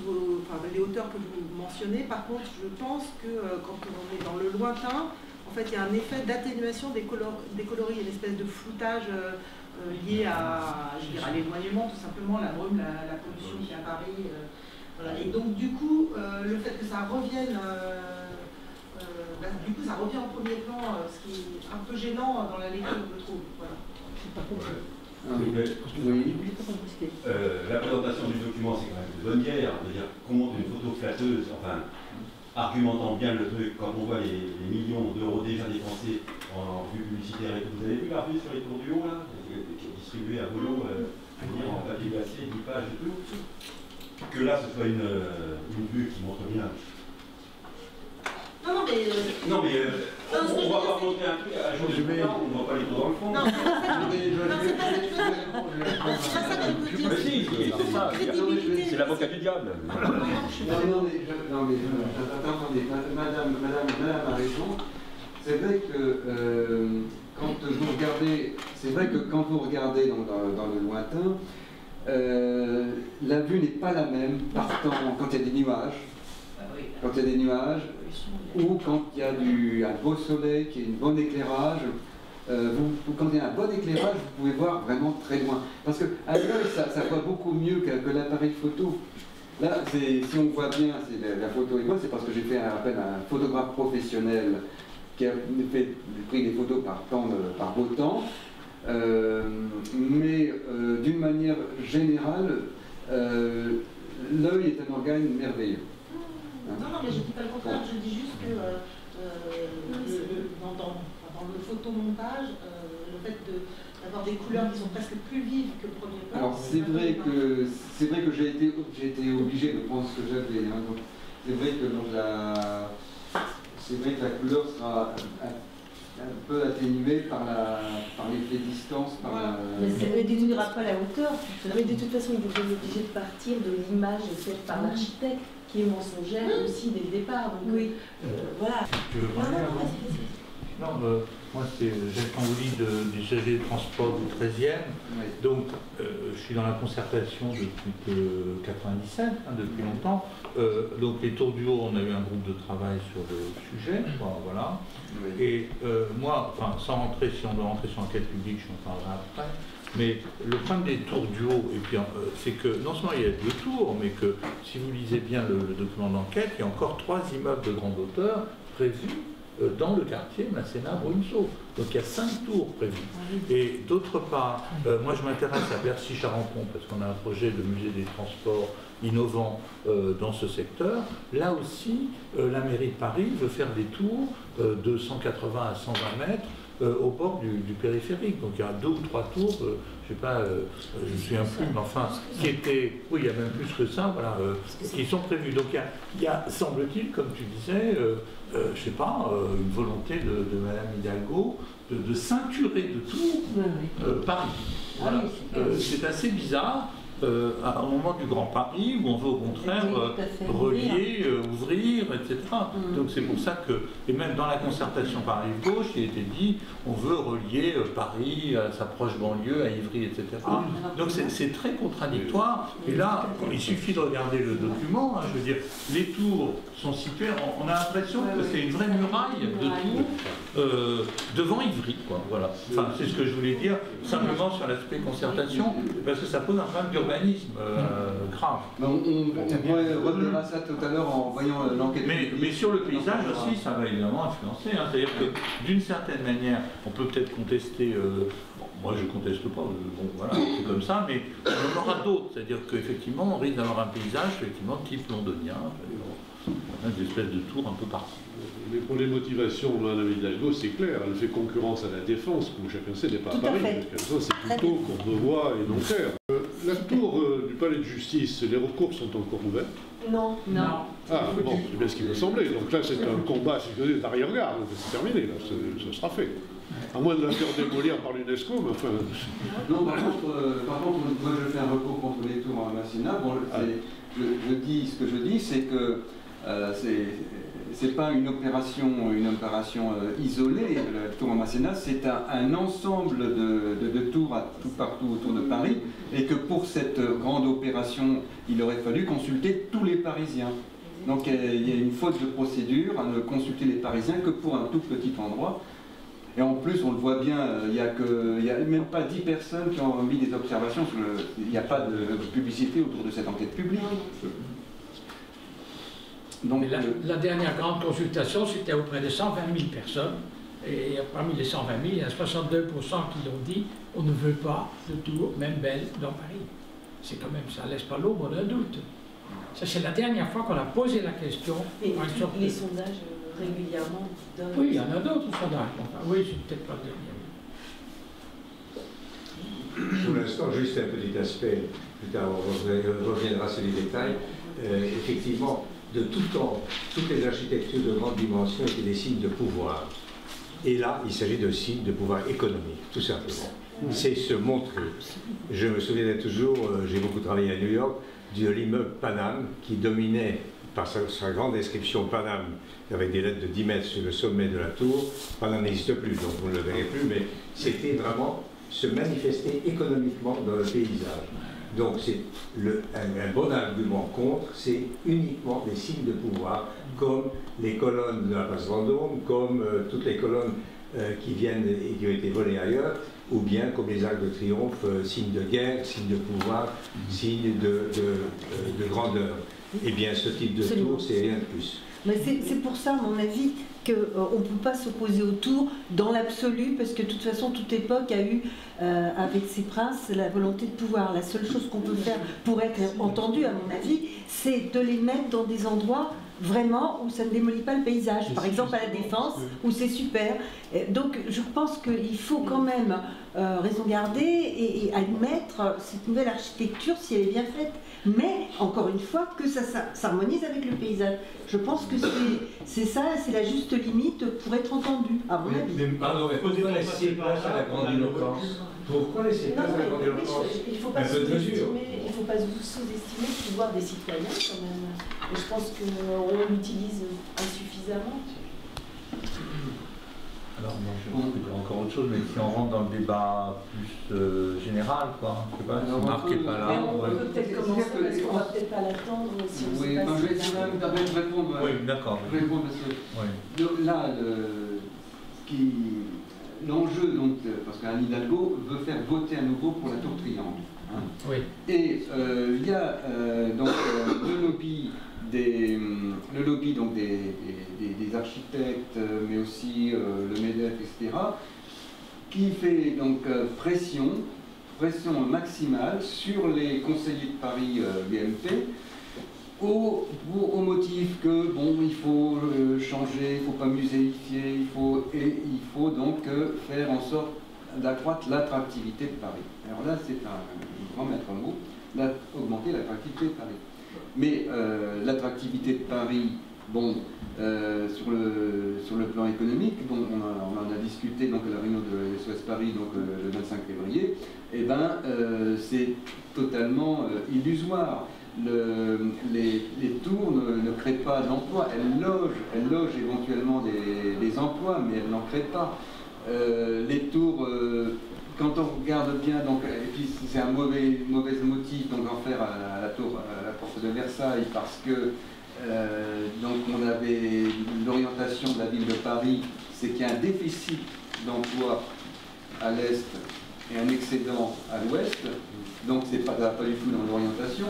Speaker 6: les hauteurs que vous mentionnez. Par contre, je pense que quand on est dans le lointain, en fait, il y a un effet d'atténuation des coloris, une espèce de floutage lié à l'éloignement, tout simplement, la brume, la pollution qui est à Paris. Voilà. Et donc, du coup, le fait que ça revienne, ça revient en premier plan, ce qui est un peu gênant dans la lecture, je trouve. Voilà.
Speaker 1: Oui.
Speaker 7: La présentation du document, c'est quand même de bonne guerre, de dire qu'on montre une photo flatteuse, enfin, argumentant bien le truc, quand on voit les millions d'euros déjà dépensés en vue publicitaire et tout. Vous avez vu la revue sur les tours du haut, là, qui est distribuée à Bolo, en papier glacé, 10 pages et tout. Que là, ce soit une vue qui montre bien.
Speaker 6: Non, mais
Speaker 7: on va pas montrer un truc à jour du plan, on ne voit pas les tours dans le fond.
Speaker 6: Non, c'est pas ça que je veux dire.
Speaker 7: C'est ça, c'est l'avocat du diable.
Speaker 1: Attendez, madame a raison. C'est vrai que quand vous regardez dans le lointain, la vue n'est pas la même partant quand il y a des nuages. Quand il y a des nuages, ou quand il y a un beau soleil, qui a un bon éclairage, quand il y a un bon éclairage, vous pouvez voir vraiment très loin. Parce qu'à l'œil, ça voit beaucoup mieux que l'appareil photo. Là, si on voit bien, la photo est bonne, c'est parce que j'ai fait appel à un photographe professionnel qui a pris des photos par beau temps. Mais d'une manière générale, l'œil est un organe merveilleux.
Speaker 6: Non, mais je ne dis pas le contraire, je dis juste que dans le photomontage, le fait d'avoir des couleurs qui sont presque plus vives que le premier plan.
Speaker 1: Alors c'est vrai que j'ai été obligé de prendre ce que j'avais. Hein, c'est vrai que la couleur sera un peu atténuée par l'effet distance.
Speaker 5: Mais ça ne détruira pas la hauteur. Mais de toute façon, vous êtes obligé de partir de l'image faite par l'architecte, qui est mensongère aussi dès le départ. Donc, oui. Voilà.
Speaker 3: Moi, c'est Jacques Angouli du CG de transport du 13e. Oui. Donc, je suis dans la concertation depuis 97, depuis longtemps. Donc, les Tours du Haut, on a eu un groupe de travail sur le sujet. Voilà. Oui. Et moi, enfin, sans rentrer, si on doit rentrer sur l'enquête publique, je en parlerai après. Mais le problème des tours du haut, et puis c'est que non seulement il y a 2 tours, mais que si vous lisez bien le document d'enquête, il y a encore 3 immeubles de grande hauteur prévus dans le quartier Masséna-Bruneseau. Donc il y a 5 tours prévus. Et d'autre part, moi je m'intéresse à Bercy-Charenton parce qu'on a un projet de musée des transports innovant dans ce secteur. Là aussi, la mairie de Paris veut faire des tours de 180 à 120 mètres au bord du périphérique. Donc il y a 2 ou 3 tours, je ne sais pas, je ne me souviens plus, mais enfin, qui étaient, oui, il y a même plus que ça, voilà, qui sont prévus. Donc il y a semble-t-il, comme tu disais, je ne sais pas, une volonté de Madame Hidalgo de ceinturer de tours Paris. Voilà. C'est assez bizarre. À un moment du Grand Paris où on veut au contraire relier, ouvrir, etc. Donc c'est pour ça que, et même dans la concertation par Rive-Gauche, il était dit on veut relier Paris à sa proche banlieue, à Ivry, etc. Donc c'est très contradictoire. Et là, il suffit de regarder le document, hein, je veux dire, les tours sont situées, on a l'impression que c'est une vraie muraille de tours devant Ivry, quoi. Voilà. Enfin, c'est ce que je voulais dire, simplement sur l'aspect concertation, parce que ça pose un problème d'urbanisme grave.
Speaker 1: On reverra ça tout à l'heure en voyant l'enquête.
Speaker 3: Mais sur le paysage aussi, ça va évidemment influencer. Hein. C'est-à-dire que d'une certaine manière, on peut peut-être contester. Moi, je ne conteste pas, bon, voilà, c'est comme ça, mais on en aura d'autres. C'est-à-dire qu'effectivement, on risque d'avoir un paysage effectivement type londonien, des espèces de tours un peu partout.
Speaker 8: Mais pour les motivations de Mme Hidalgo, c'est clair, elle fait concurrence à la Défense, comme chacun sait, n'est pas à Paris. C'est plutôt Courbevoie et Nanterre. La tour du palais de justice, les recours sont encore ouverts?
Speaker 5: Non.
Speaker 8: Ah bon, c'est bien ce qui me semblait. Donc là, c'est un combat d'arrière-garde, c'est terminé, là, ça sera fait. À moins de la faire démolir par l'UNESCO, mais enfin...
Speaker 1: Non, par contre, moi je fais un recours contre les tours à Masséna. Bon, je dis ce que je dis, c'est que c'est pas une opération isolée, la tour à Masséna, c'est un ensemble de tours tout partout autour de Paris, et que pour cette grande opération, il aurait fallu consulter tous les Parisiens. Donc il y a une faute de procédure à ne consulter les Parisiens que pour un tout petit endroit. Et en plus, on le voit bien, il n'y a même pas 10 personnes qui ont mis des observations, il n'y a pas de publicité autour de cette enquête publique.
Speaker 9: Donc, la dernière grande consultation, c'était auprès de 120 000 personnes. Et parmi les 120 000, il y a 62% qui l'ont dit on ne veut pas de tour, même belle, dans Paris. C'est quand même, ça ne laisse pas l'ombre d'un doute. Ça, c'est la dernière fois qu'on a posé la question.
Speaker 5: Et les sondages régulièrement donnent...
Speaker 9: Oui, il y en a d'autres sondages. Enfin, oui, c'est peut-être pas le dernier.
Speaker 4: Pour l'instant, juste un petit aspect, plus tard on reviendra sur les détails. Effectivement, de tout temps, toutes les architectures de grande dimension étaient des signes de pouvoir. Et là, il s'agit de signes de pouvoir économique, tout simplement. C'est se montrer. Je me souviens toujours, j'ai beaucoup travaillé à New York, de l'immeuble Paname qui dominait par sa grande description Paname, avec des lettres de 10 mètres sur le sommet de la tour. Paname n'existe plus, donc vous ne le verrez plus, mais c'était vraiment se manifester économiquement dans le paysage. Donc c'est un bon argument contre, c'est uniquement des signes de pouvoir, comme les colonnes de la place Vendôme, comme toutes les colonnes qui viennent et qui ont été volées ailleurs. ou bien comme les arcs de triomphe, signe de guerre, signe de pouvoir, signe de grandeur. Eh bien, ce type de tour, c'est rien de plus.
Speaker 5: Mais c'est pour ça, à mon avis, qu'on ne peut pas s'opposer aux tours dans l'absolu, parce que de toute façon, toute époque a eu, avec ses princes, la volonté de pouvoir. La seule chose qu'on peut faire pour être entendu, à mon avis, c'est de les mettre dans des endroits vraiment où ça ne démolit pas le paysage. Par exemple, à la Défense, où c'est super. Donc, je pense qu'il faut quand même raison garder et admettre cette nouvelle architecture si elle est bien faite. Mais, encore une fois, que ça s'harmonise avec le paysage. Je pense que c'est ça, c'est la juste limite pour être entendu, à mon avis.
Speaker 4: Pourquoi laisser place à la grandiloquence? Pourquoi laisser place à la grandiloquence?
Speaker 5: Il ne faut pas sous-estimer le pouvoir des citoyens, quand même. Et je pense qu'on l'utilise insuffisamment.
Speaker 3: Alors, moi, je pense qu'il y a encore autre chose, mais si on rentre dans le débat plus général, quoi. Je sais pas, si Marc n'est pas là.
Speaker 5: On peut peut-être commencer, parce qu'on ne va peut-être pas l'attendre si on ne sait pas
Speaker 1: je vais quand même d'abord répondre.
Speaker 3: Oui, d'accord.
Speaker 1: Je vais répondre parce que là, l'enjeu, donc, parce qu'Anne Hidalgo veut faire voter à nouveau pour la tour triangle. Hein.
Speaker 2: Oui.
Speaker 1: Et il y a donc le lobby donc des architectes, mais aussi le MEDEF, etc., qui fait donc pression maximale sur les conseillers de Paris BMP au motif que bon, il faut changer, il ne faut pas muséifier, il faut donc faire en sorte d'accroître l'attractivité de Paris. Alors là, c'est un grand maître mot, augmenter l'attractivité de Paris. Mais l'attractivité de Paris, bon, sur le plan économique, bon, on en a discuté donc, à la réunion de SOS Paris donc, le 25 février, et ben, c'est totalement illusoire. Les tours ne créent pas d'emplois, elles logent éventuellement des emplois, mais elles n'en créent pas. Les tours, quand on regarde bien, donc, et puis c'est un mauvais motif donc en faire à la tour, à la porte de Versailles, parce que donc on avait l'orientation de la ville de Paris, c'est qu'il y a un déficit d'emploi à l'est et un excédent à l'ouest, donc c'est pas du tout dans l'orientation.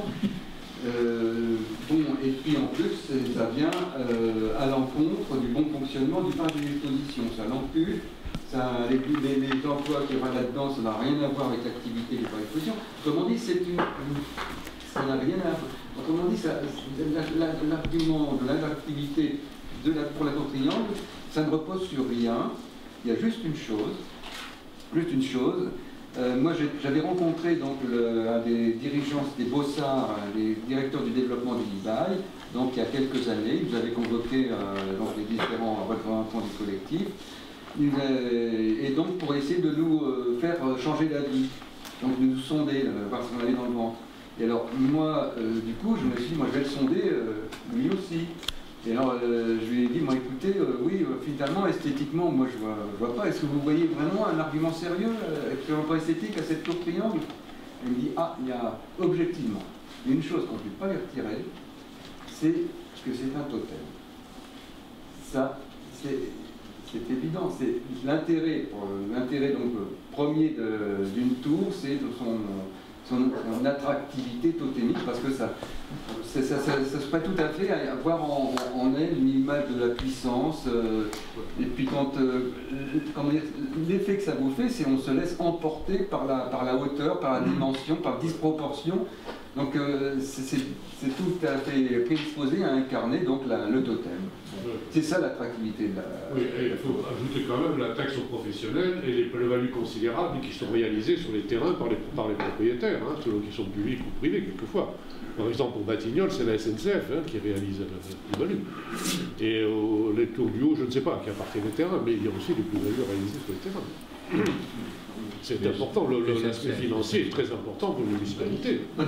Speaker 1: Bon, et puis en plus, ça vient à l'encontre du bon fonctionnement du parc d'exposition. Ça l'empêche, les emplois qui vont là-dedans, ça n'a rien à voir avec l'activité du parc d'exposition. Autrement dit, ça n'a rien à voir. Autrement dit, l'argument de l'attractivité pour la tour triangle, ça ne repose sur rien. Il y a juste une chose. Moi, j'avais rencontré donc un des dirigeants des Beaux-Arts, des directeurs du développement du Libaï, donc il y a quelques années. Ils avaient convoqué donc, les différents représentants du collectif, et donc pour essayer de nous faire changer d'avis, donc de nous sonder, voir ce qu'on avait dans le ventre. Et alors moi, du coup, je me suis dit, moi je vais le sonder lui aussi. Et alors, je lui ai dit, moi écoutez, oui, finalement, esthétiquement, moi je vois pas, est-ce que vous voyez vraiment un argument sérieux avec le plan esthétique à cette tour triangle? Il me dit, il y a objectivement, il y a une chose qu'on ne peut pas lui retirer, c'est que c'est un totem. Ça, c'est évident, c'est l'intérêt donc premier d'une tour, c'est son attractivité totémique, parce que ça se prête tout à fait à avoir en elle une image de la puissance, et puis l'effet que ça vous fait, c'est qu'on se laisse emporter par la hauteur, par la dimension, par la disproportion. Donc c'est tout à fait prédisposé à incarner donc le totem. C'est ça l'attractivité de la...
Speaker 8: Oui, et il faut ajouter quand même la taxe aux professionnels et les plus-values considérables qui sont réalisées sur les terrains par les propriétaires, hein, selon qu'ils sont publics ou privés quelquefois. Par exemple, pour Batignolles, c'est la SNCF qui réalise la plus-value. Et les tours du haut, je ne sais pas, qui appartiennent aux terrains, mais il y a aussi des plus-values réalisées sur les terrains. C'est important, l'aspect financier est très important pour les municipalités.
Speaker 1: Là,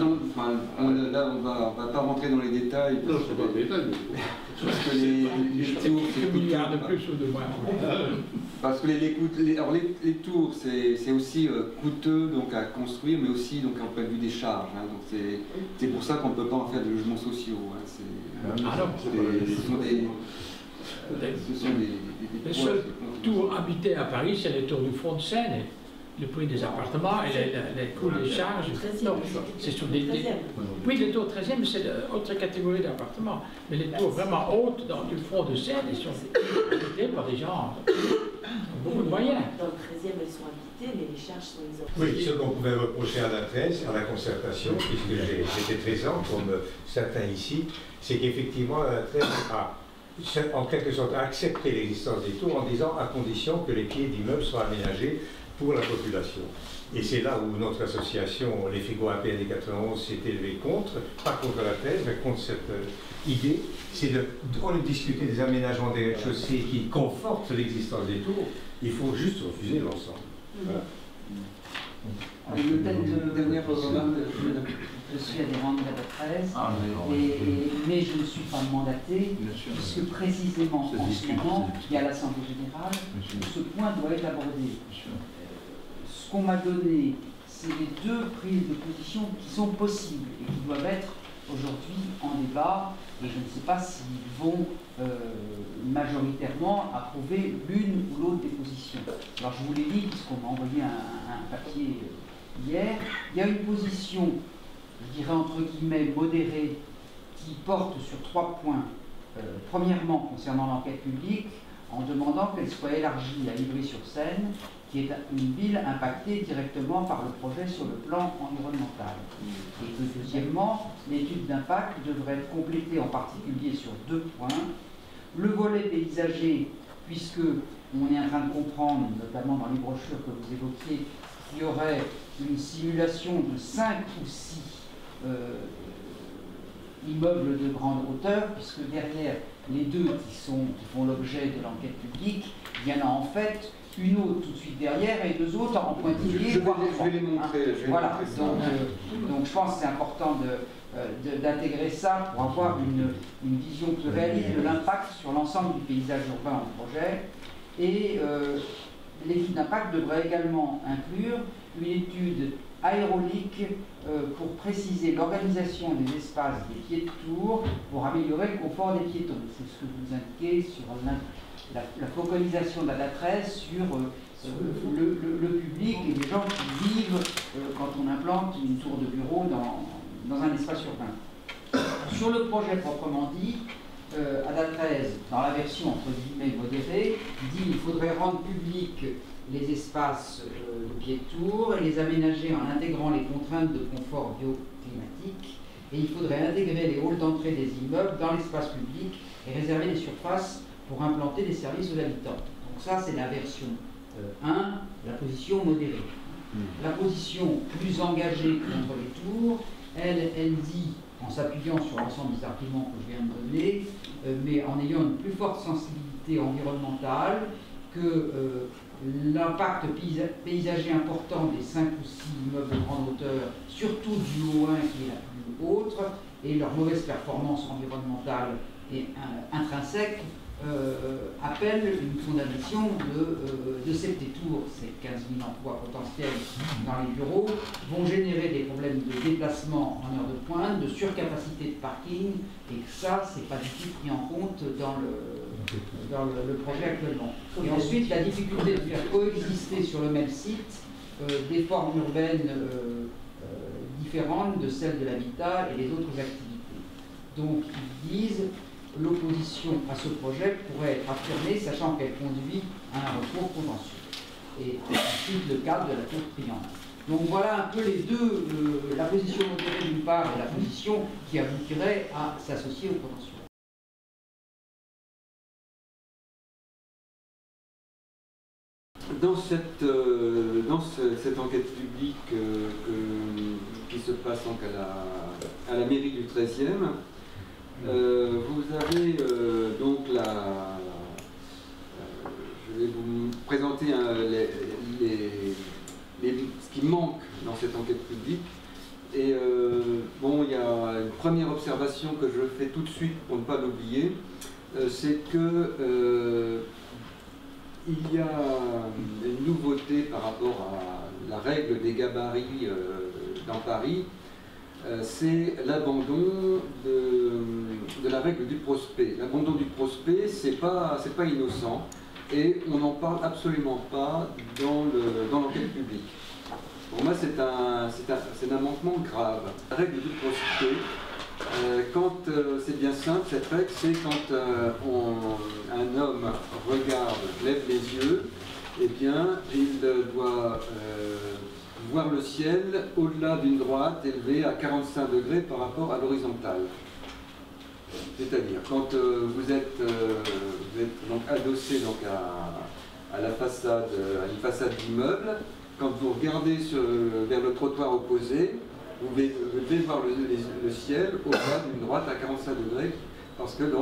Speaker 1: on ne va pas rentrer dans les détails.
Speaker 8: Non, c'est pas le détail.
Speaker 1: Parce que les tours, c'est
Speaker 9: milliards de plus ou de moins.
Speaker 1: Parce que les tours, c'est aussi coûteux donc, à construire, mais aussi donc, en point de vue des charges. Hein, donc c'est pour ça qu'on ne peut pas en faire des logements sociaux. Hein,
Speaker 9: les seules tours habitées à Paris, c'est les tours du front de Seine. le prix des appartements et les coûts des charges. Non, c'est sur des. Oui, les tours 13e, c'est une autre catégorie d'appartements. Mais les tours vraiment hautes dans le fond de Seine, elles sont habitées par des gens qui ont beaucoup de moyens.
Speaker 10: Dans le 13e, elles sont habitées, mais les charges sont les autres.
Speaker 4: Oui, ce qu'on pouvait reprocher à la 13, à la concertation, puisque j'étais présent, comme certains ici, c'est qu'effectivement, la 13 a en quelque sorte accepté l'existence des tours en disant à condition que les pieds d'immeubles soient aménagés pour la population. Et c'est là où notre association, les Frigo APN des 91, s'est élevée contre, pas contre la thèse, mais contre cette idée, c'est de discuter des aménagements des rez-de-chaussée qui confortent l'existence des tours, il faut juste refuser l'ensemble. Voilà.
Speaker 1: Dernière remarque.
Speaker 11: Je suis adhérente de la 13, mais je ne suis pas mandatée, puisque précisément en ce moment, il y a l'Assemblée générale, où ce point doit être abordé. Ce qu'on m'a donné, c'est les deux prises de position qui sont possibles et qui doivent être aujourd'hui en débat, et je ne sais pas s'ils vont majoritairement approuver l'une ou l'autre des positions. Alors je vous l'ai dit, puisqu'on m'a envoyé un papier hier, il y a une position, je dirais entre guillemets, modérée, qui porte sur 3 points. Premièrement, concernant l'enquête publique, en demandant qu'elle soit élargie à Ivry-sur-Seine, qui est une ville impactée directement par le projet sur le plan environnemental. Et que deuxièmement, l'étude d'impact devrait être complétée en particulier sur 2 points. Le volet paysager, puisque on est en train de comprendre, notamment dans les brochures que vous évoquiez, qu'il y aurait une simulation de 5 ou 6 immeubles de grande hauteur, puisque derrière les deux qui font l'objet de l'enquête publique, il y en a en fait une autre tout de suite derrière et 2 autres en pointillé.
Speaker 1: Je vais les montrer.
Speaker 11: Voilà, donc je pense que c'est important d'intégrer ça pour avoir une vision plus réaliste de l'impact sur l'ensemble du paysage urbain en projet. Et l'étude d'impact devrait également inclure une étude aérolique pour préciser l'organisation des espaces des pieds de tour pour améliorer le confort des piétons. C'est ce que vous indiquez sur la focalisation de la 13 sur le public et les gens qui vivent quand on implante une tour de bureau dans un espace urbain. Sur le projet proprement dit, ADA 13, dans la version entre guillemets modérée, dit qu'il faudrait rendre public les espaces de pied de tour et les aménager en intégrant les contraintes de confort bioclimatique. Et il faudrait intégrer les halls d'entrée des immeubles dans l'espace public et réserver les surfaces pour implanter des services aux habitants. Donc ça, c'est la version 1, la position modérée. La position plus engagée contre les tours, elle dit, en s'appuyant sur l'ensemble des arguments que je viens de donner, mais en ayant une plus forte sensibilité environnementale, que l'impact paysager important des 5 ou 6 immeubles de grande hauteur, surtout du O1 qui est la plus haute, et leur mauvaise performance environnementale et intrinsèque, appelle une condamnation de ces tours. Ces 15 000 emplois potentiels dans les bureaux vont générer des problèmes de déplacement en heure de pointe, de surcapacité de parking, et que ça, c'est pas du tout pris en compte dans le projet actuellement. Et ensuite, la difficulté de faire coexister sur le même site des formes urbaines différentes de celles de l'habitat et les autres activités. Donc, ils disent l'opposition à ce projet pourrait être affirmée, sachant qu'elle conduit à un recours contentieux. Et ensuite, le cadre de la tour triangle. Donc voilà un peu les deux, la position modérée d'une part et la position qui aboutirait à s'associer au contentieux.
Speaker 1: Dans cette enquête publique qui se passe donc à la mairie du 13e, vous avez donc je vais vous présenter ce qui manque dans cette enquête publique. Et bon, il y a une première observation que je fais tout de suite pour ne pas l'oublier, c'est que il y a une nouveauté par rapport à la règle des gabarits dans Paris, c'est l'abandon de la règle du prospect. L'abandon du prospect, c'est pas innocent. et on n'en parle absolument pas dans l'enquête publique. Pour moi, c'est un manquement grave. La règle de prospect, c'est bien simple, cette règle, c'est quand un homme regarde, lève les yeux, eh bien, il doit voir le ciel au-delà d'une droite élevée à 45 degrés par rapport à l'horizontale. C'est-à-dire, quand vous êtes donc adossé donc à la façade, à une façade d'immeuble, quand vous regardez vers le trottoir opposé, vous devez voir le ciel au-delà d'une droite à 45 degrés, parce que la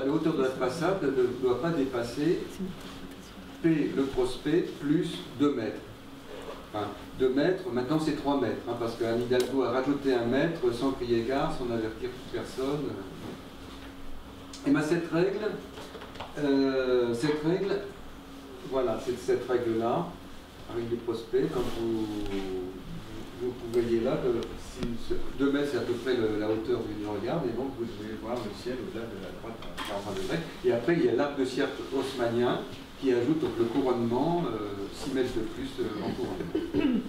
Speaker 1: hauteur de la façade ne doit pas dépasser P, le prospect, plus 2 mètres. Enfin, 2 mètres, maintenant c'est 3 mètres, hein, parce qu'Anne Hidalgo a rajouté 1 mètre sans crier gare, sans avertir personne. Et bien cette règle, voilà, c'est cette règle-là, avec du prospect, comme vous voyez là, 2 mètres c'est à peu près la hauteur du regard, et donc vous devez voir le ciel au-delà de la droite à 45 degrés. Et après il y a l'arc de cercle haussmannien, qui ajoute donc le couronnement, 6 mètres de plus en couronnement.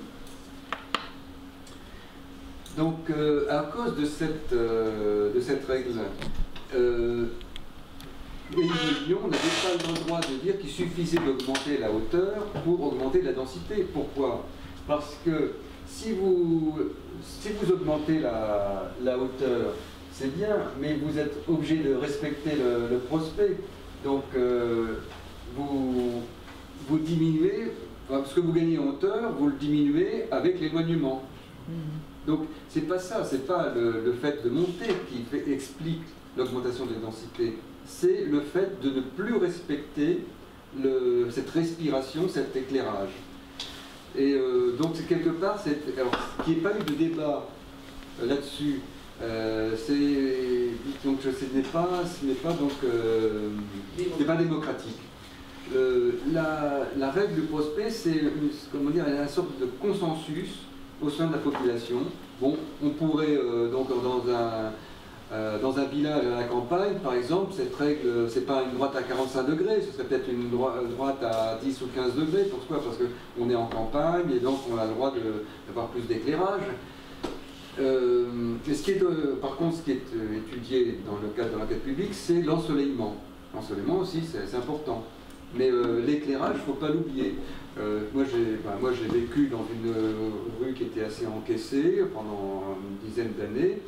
Speaker 1: Donc, à cause de cette règle, les millions n'avaient pas le droit de dire qu'il suffisait d'augmenter la hauteur pour augmenter la densité. Pourquoi? Parce que si vous augmentez la hauteur, c'est bien, mais vous êtes obligé de respecter le prospect. Donc, vous diminuez, ce que vous gagnez en hauteur, vous le diminuez avec l'éloignement. Donc, c'est pas ça, c'est pas le fait de monter qui explique l'augmentation des densités, c'est le fait de ne plus respecter cette respiration, cet éclairage. Et donc, c'est quelque part, alors, qu'il n'y ait pas eu de débat là-dessus, donc ce n'est pas démocratique. La règle du prospect, c'est une sorte de consensus au sein de la population. Bon, on pourrait donc dans un village à la campagne, par exemple, cette règle, c'est pas une droite à 45 degrés, ce serait peut-être une droite à 10 ou 15 degrés. Pourquoi? Parce qu'on est en campagne et donc on a le droit d'avoir plus d'éclairage. Par contre, ce qui est étudié dans le cadre de l'enquête publique, c'est l'ensoleillement. L'ensoleillement aussi, c'est important. Mais l'éclairage, il ne faut pas l'oublier. Moi, j'ai vécu dans une rue qui était assez encaissée pendant une dizaine d'années.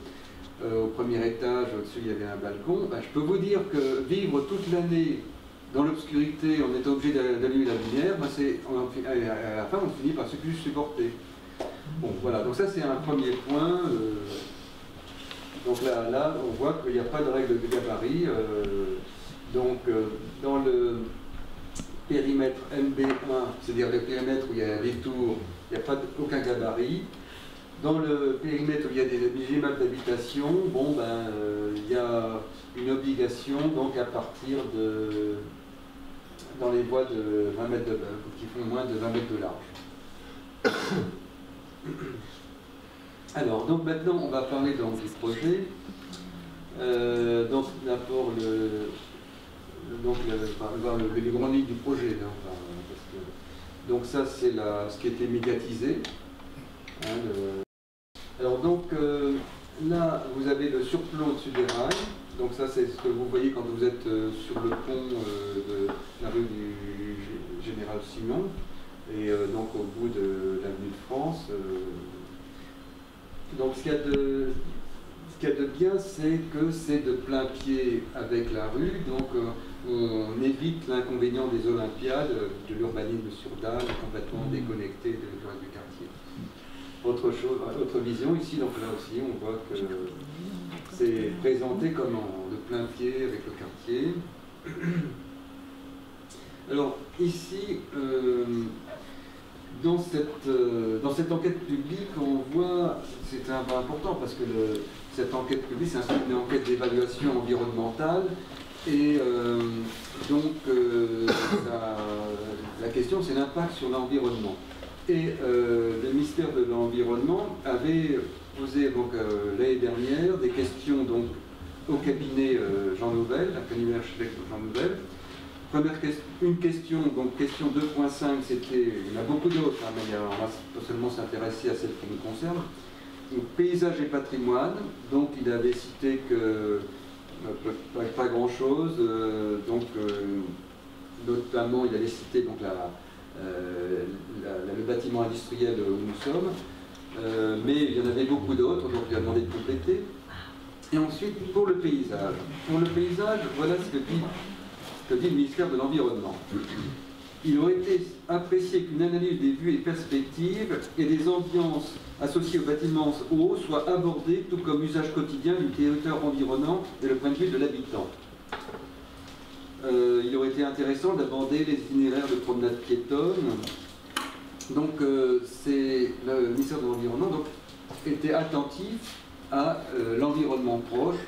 Speaker 1: Au premier étage, au-dessus, il y avait un balcon. Je peux vous dire que vivre toute l'année dans l'obscurité, on est obligé d'allumer la lumière, à la fin, on finit par se plus supporter. Bon, voilà, donc ça, c'est un premier point. Donc là, on voit qu'il n'y a pas de règle de gabarit. Dans le périmètre MB1, c'est-à-dire le périmètre où il y a des tours, il n'y a aucun gabarit. Dans le périmètre où il y a des immeubles d'habitation, il y a une obligation donc à partir dans les voies de 20 mètres qui font moins de 20 mètres de large. Alors, donc maintenant on va parler donc du projet. Donc d'abord les grandes lignes du projet. Donc ça c'est ce qui était médiatisé. Alors donc là vous avez le surplomb au-dessus des rails. Donc ça c'est ce que vous voyez quand vous êtes sur le pont de la rue du Général Simon et donc au bout de l'avenue de France. Donc ce qu'il y a de bien, c'est que c'est de plein pied avec la rue, donc on évite l'inconvénient des Olympiades, de l'urbanisme sur dalle, complètement déconnecté du reste du quartier. Autre vision ici, donc là aussi on voit que c'est présenté comme de plein pied avec le quartier. Alors ici, dans cette enquête publique, on voit, c'est un point important parce que cette enquête publique, c'est une enquête d'évaluation environnementale et la question c'est l'impact sur l'environnement. Et le ministère de l'Environnement avait posé l'année dernière des questions donc, au cabinet Jean Nouvel, à l'université Jean Nouvel, une question, donc question 2.5, c'était, il y en a beaucoup d'autres, hein, mais on va pas seulement s'intéresser à celle qui nous concerne. Donc, paysage et patrimoine, donc il avait cité que pas grand-chose, notamment il avait cité donc, le bâtiment industriel où nous sommes, mais il y en avait beaucoup d'autres, donc il a demandé de compléter. Et ensuite, pour le paysage. Pour le paysage, voilà ce que dit le ministère de l'Environnement. Il aurait été apprécié qu'une analyse des vues et perspectives et des ambiances associées aux bâtiments hauts soient abordées tout comme usage quotidien du territoire environnant et le point de vue de l'habitant. Il aurait été intéressant d'aborder les itinéraires de promenade piétonne. Donc, c'est le ministère de l'Environnement était attentif à l'environnement proche,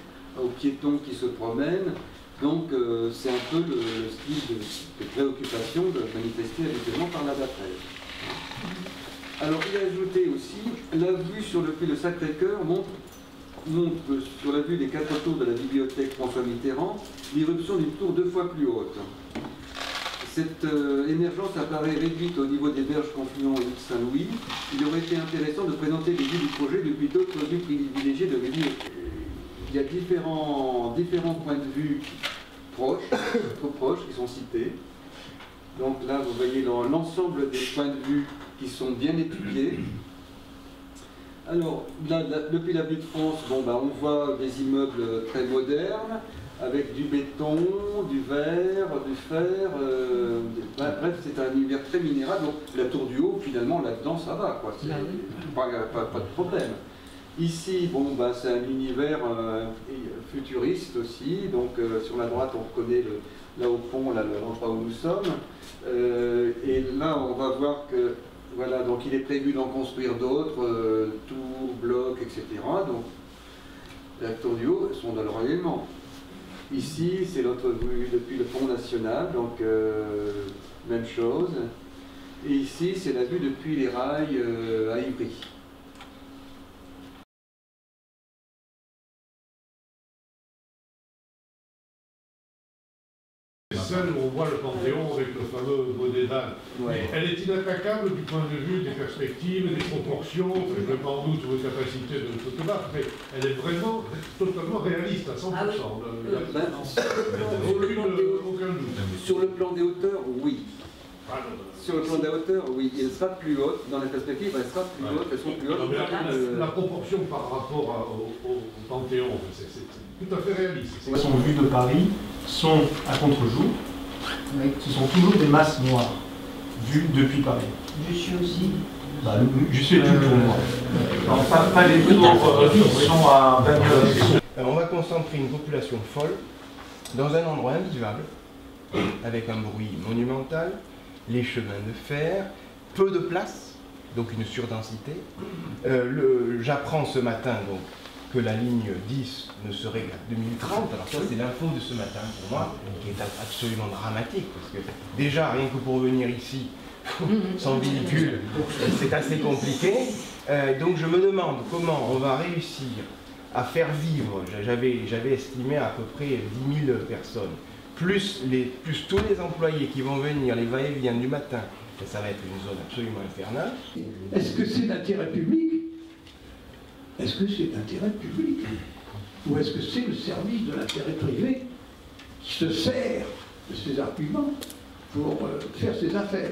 Speaker 1: aux piétons qui se promènent. Donc c'est un peu le style de préoccupation manifestée habituellement par la DAPRES. Alors il a ajouté aussi, la vue sur le puits de Sacré-Cœur montre sur la vue des 4 tours de la bibliothèque François Mitterrand, l'irruption d'une tour 2 fois plus haute. Cette émergence apparaît réduite au niveau des berges confluant au Saint-Louis. Il aurait été intéressant de présenter les vues du projet depuis d'autres vues privilégiées de revue. Il y a différents points de vue proches, trop proches, qui sont cités. Donc là, vous voyez l'ensemble des points de vue qui sont bien étudiés. Alors, là, depuis la vue de France, on voit des immeubles très modernes, avec du béton, du verre, du fer, bref, c'est un univers très minéral. Donc la tour du haut, finalement, là-dedans, ça va, quoi. Pas de problème. Ici, c'est un univers futuriste aussi. Donc sur la droite, on reconnaît là au fond, l'endroit où nous sommes. Et là, on va voir que, voilà, donc il est prévu d'en construire d'autres, tours, blocs, etc. Donc la tour du haut sont dans le reliement. Ici, c'est l'autre vue depuis le pont national, donc même chose. Et ici, c'est la vue depuis les rails à Ivry.
Speaker 8: C'est celle où on voit le Panthéon avec le fameux Modéval. Ouais. Elle est inattaquable du point de vue des perspectives, des proportions. Je ne mets pas en doute vos capacités de photographe, mais elle est vraiment totalement réaliste à 100%.
Speaker 1: Ah oui.
Speaker 8: Aucun doute.
Speaker 1: Sur le plan des hauteurs, oui. Sur le plan des hauteurs, oui. Elle sera plus haute. Dans les perspectives, elle sera plus haute. Elles sont plus hautes.
Speaker 8: La proportion par rapport au Panthéon, c'est tout à fait réaliste.
Speaker 12: Les façons vues de Paris sont à contre-jour. Oui. Ce sont toujours des masses noires vues depuis Paris.
Speaker 5: Je suis aussi.
Speaker 12: Je suis tout pour moi. Non, pas les tours qui sont à Bagnoles.
Speaker 13: On va concentrer une population folle dans un endroit invivable, avec un bruit monumental, les chemins de fer, peu de place, donc une surdensité. J'apprends ce matin donc, que la ligne 10 ne serait qu'à 2030. Alors ça, c'est l'info de ce matin pour moi, qui est absolument dramatique, parce que déjà, rien que pour venir ici, sans véhicule, c'est assez compliqué. Donc je me demande comment on va réussir à faire vivre, j'avais estimé à peu près 10 000 personnes, plus tous les employés qui vont venir, les va-et-vient du matin, ça va être une zone absolument infernale.
Speaker 14: Est-ce que c'est d'intérêt public? Est-ce que c'est d'intérêt public? Ou est-ce que c'est le service de l'intérêt privé qui se sert de ces arguments pour faire ses affaires?